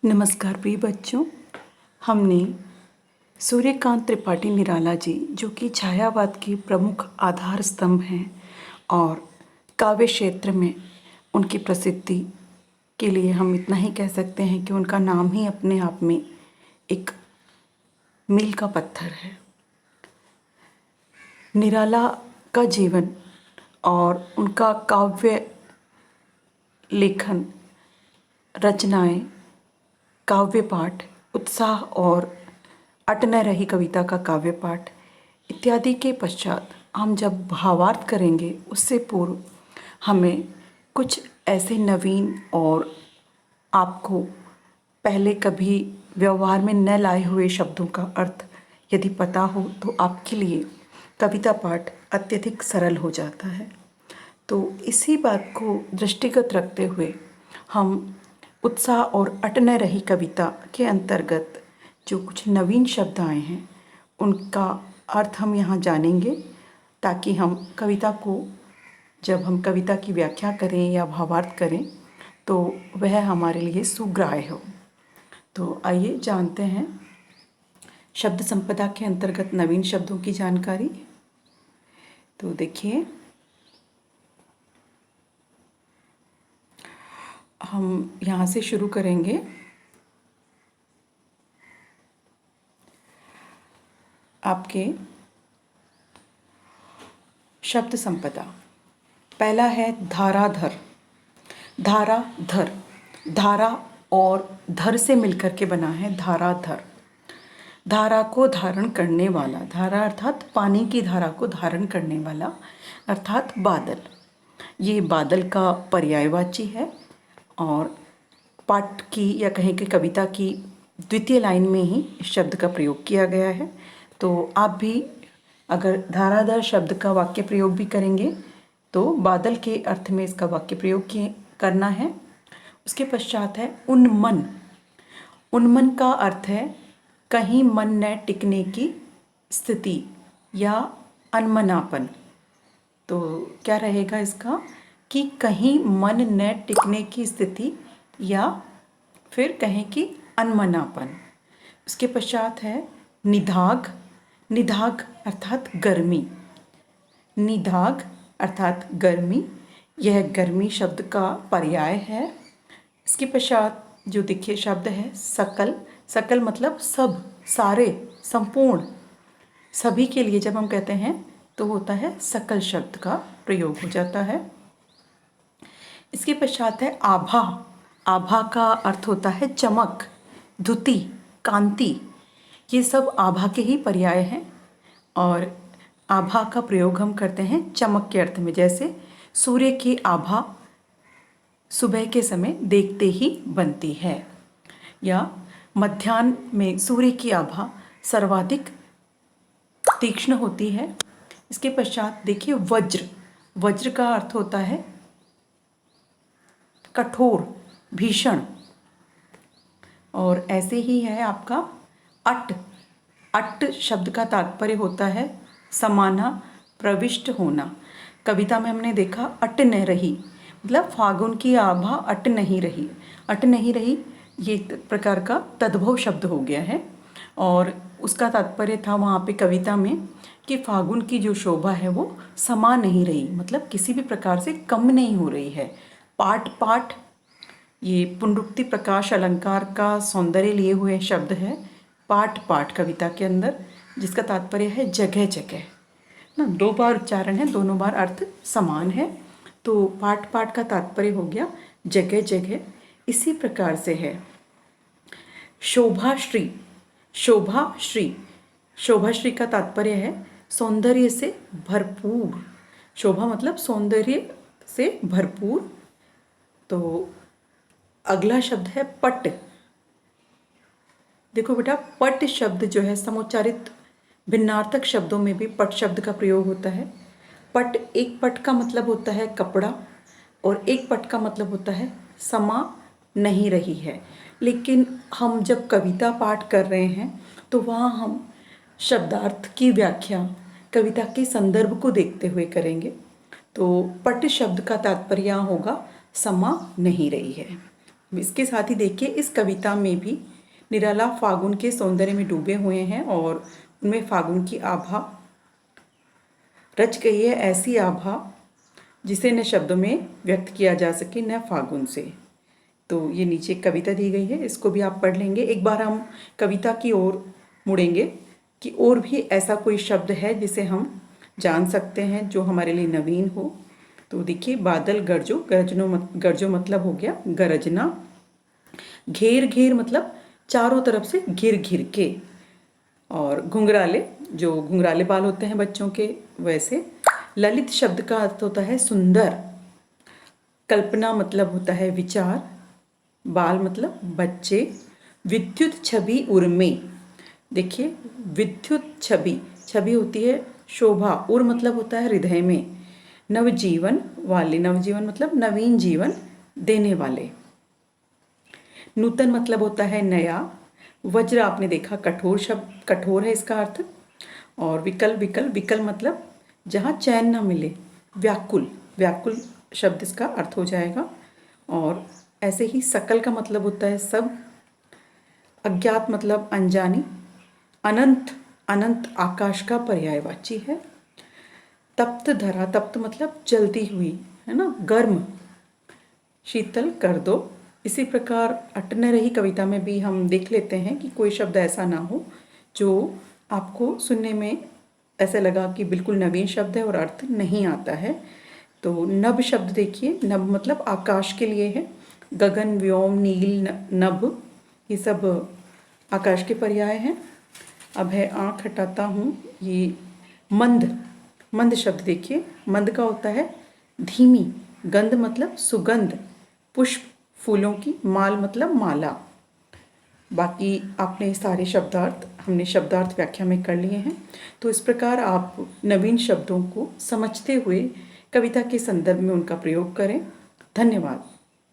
नमस्कार प्रिय बच्चों। हमने सूर्यकांत त्रिपाठी निराला जी, जो कि छायावाद के प्रमुख आधार स्तंभ हैं और काव्य क्षेत्र में उनकी प्रसिद्धि के लिए हम इतना ही कह सकते हैं कि उनका नाम ही अपने आप में एक मील का पत्थर है। निराला का जीवन और उनका काव्य लेखन, रचनाएं, काव्य पाठ, उत्साह और अट न रही कविता का काव्य पाठ इत्यादि के पश्चात हम जब भावार्थ करेंगे, उससे पूर्व हमें कुछ ऐसे नवीन और आपको पहले कभी व्यवहार में न लाए हुए शब्दों का अर्थ यदि पता हो तो आपके लिए कविता पाठ अत्यधिक सरल हो जाता है। तो इसी बात को दृष्टिगत रखते हुए हम उत्साह और अट न रही कविता के अंतर्गत जो कुछ नवीन शब्द आए हैं उनका अर्थ हम यहाँ जानेंगे, ताकि हम कविता को जब हम कविता की व्याख्या करें या भावार्थ करें तो वह हमारे लिए सुग्राह्य हो। तो आइए जानते हैं शब्द संपदा के अंतर्गत नवीन शब्दों की जानकारी। तो देखिए, हम यहाँ से शुरू करेंगे। आपके शब्द संपदा पहला है धाराधर। धाराधर, धारा और धर से मिलकर के बना है धाराधर। धारा को धारण करने वाला, धारा अर्थात पानी की धारा को धारण करने वाला अर्थात बादल। ये बादल का पर्यायवाची है और पाठ की या कहें कि कविता की द्वितीय लाइन में ही इस शब्द का प्रयोग किया गया है। तो आप भी अगर धाराधर शब्द का वाक्य प्रयोग भी करेंगे तो बादल के अर्थ में इसका वाक्य प्रयोग करना है। उसके पश्चात है उन्मन। उन्मन का अर्थ है कहीं मन न टिकने की स्थिति या अनमनापन। तो क्या रहेगा इसका कि कहीं मन न टिकने की स्थिति या फिर कहें कि अनमनापन। उसके पश्चात है निधाग। निधाग अर्थात गर्मी। निधाग अर्थात गर्मी, यह गर्मी शब्द का पर्याय है। इसके पश्चात जो देखिए शब्द है सकल। सकल मतलब सब, सारे, संपूर्ण, सभी के लिए जब हम कहते हैं तो होता है सकल शब्द का प्रयोग हो जाता है। इसके पश्चात है आभा। आभा का अर्थ होता है चमक, द्युति, कांति। ये सब आभा के ही पर्याय हैं और आभा का प्रयोग हम करते हैं चमक के अर्थ में। जैसे सूर्य की आभा सुबह के समय देखते ही बनती है, या मध्याह्न में सूर्य की आभा सर्वाधिक तीक्ष्ण होती है। इसके पश्चात देखिए वज्र। वज्र का अर्थ होता है कठोर, भीषण। और ऐसे ही है आपका अट। अट शब्द का तात्पर्य होता है समाना, प्रविष्ट होना। कविता में हमने देखा अट न रही, मतलब फागुन की आभा अट नहीं रही। अट नहीं रही ये प्रकार का तद्भव शब्द हो गया है और उसका तात्पर्य था वहाँ पे कविता में कि फागुन की जो शोभा है वो समा नहीं रही, मतलब किसी भी प्रकार से कम नहीं हो रही है। पाठ पाठ ये पुनरुक्ति प्रकाश अलंकार का सौंदर्य लिए हुए शब्द है। पाठ पाठ कविता के अंदर, जिसका तात्पर्य है जगह जगह ना। दो बार उच्चारण है, दोनों बार अर्थ समान है। तो पाठ पाठ का तात्पर्य हो गया जगह जगह। इसी प्रकार से है शोभाश्री। शोभाश्री, शोभाश्री का तात्पर्य है सौंदर्य से भरपूर। शोभा मतलब सौंदर्य से भरपूर। तो अगला शब्द है पट। देखो बेटा, पट शब्द जो है समुच्चारित भिन्नार्थक शब्दों में भी पट शब्द का प्रयोग होता है। पट, एक पट का मतलब होता है कपड़ा और एक पट का मतलब होता है समा नहीं रही है। लेकिन हम जब कविता पाठ कर रहे हैं तो वहाँ हम शब्दार्थ की व्याख्या कविता के संदर्भ को देखते हुए करेंगे। तो पट शब्द का तात्पर्य होगा समा नहीं रही है। इसके साथ ही देखिए इस कविता में भी निराला फागुन के सौंदर्य में डूबे हुए हैं और उनमें फागुन की आभा रच गई है, ऐसी आभा जिसे न शब्दों में व्यक्त किया जा सके न फागुन से। तो ये नीचे कविता दी गई है, इसको भी आप पढ़ लेंगे। एक बार हम कविता की ओर मुड़ेंगे कि और भी ऐसा कोई शब्द है जिसे हम जान सकते हैं जो हमारे लिए नवीन हो। तो देखिए, बादल गरजो, गरजो मतलब हो गया गरजना। घेर घेर मतलब चारों तरफ से घिर घिर के। और घुंघराले, जो घुंघराले बाल होते हैं बच्चों के वैसे। ललित शब्द का अर्थ होता है सुंदर। कल्पना मतलब होता है विचार। बाल मतलब बच्चे। विद्युत छवि उर्मे, देखिए विद्युत छवि, छवि होती है शोभा, उर मतलब होता है हृदय में। नवजीवन वाले, नवजीवन मतलब नवीन जीवन देने वाले। नूतन मतलब होता है नया। वज्र आपने देखा कठोर शब्द, कठोर है इसका अर्थ। और विकल, विकल, विकल मतलब जहाँ चैन ना मिले। व्याकुल, व्याकुल शब्द इसका अर्थ हो जाएगा। और ऐसे ही सकल का मतलब होता है सब। अज्ञात मतलब अनजानी। अनंत, अनंत आकाश का पर्यायवाची है। तप्त धरा, तप्त मतलब जलती हुई, है ना, गर्म। शीतल कर दो। इसी प्रकार अटने रही कविता में भी हम देख लेते हैं कि कोई शब्द ऐसा ना हो जो आपको सुनने में ऐसे लगा कि बिल्कुल नवीन शब्द है और अर्थ नहीं आता है। तो नभ शब्द देखिए, नभ मतलब आकाश के लिए है। गगन, व्योम, नील, नभ, ये सब आकाश के पर्याय हैं। अब है आँख हटाता हूँ, ये मंद, मंद शब्द देखिए, मंद का होता है धीमी। गंध मतलब सुगंध। पुष्प, फूलों की। माल मतलब माला। बाकी आपने सारे शब्दार्थ, हमने शब्दार्थ व्याख्या में कर लिए हैं। तो इस प्रकार आप नवीन शब्दों को समझते हुए कविता के संदर्भ में उनका प्रयोग करें। धन्यवाद।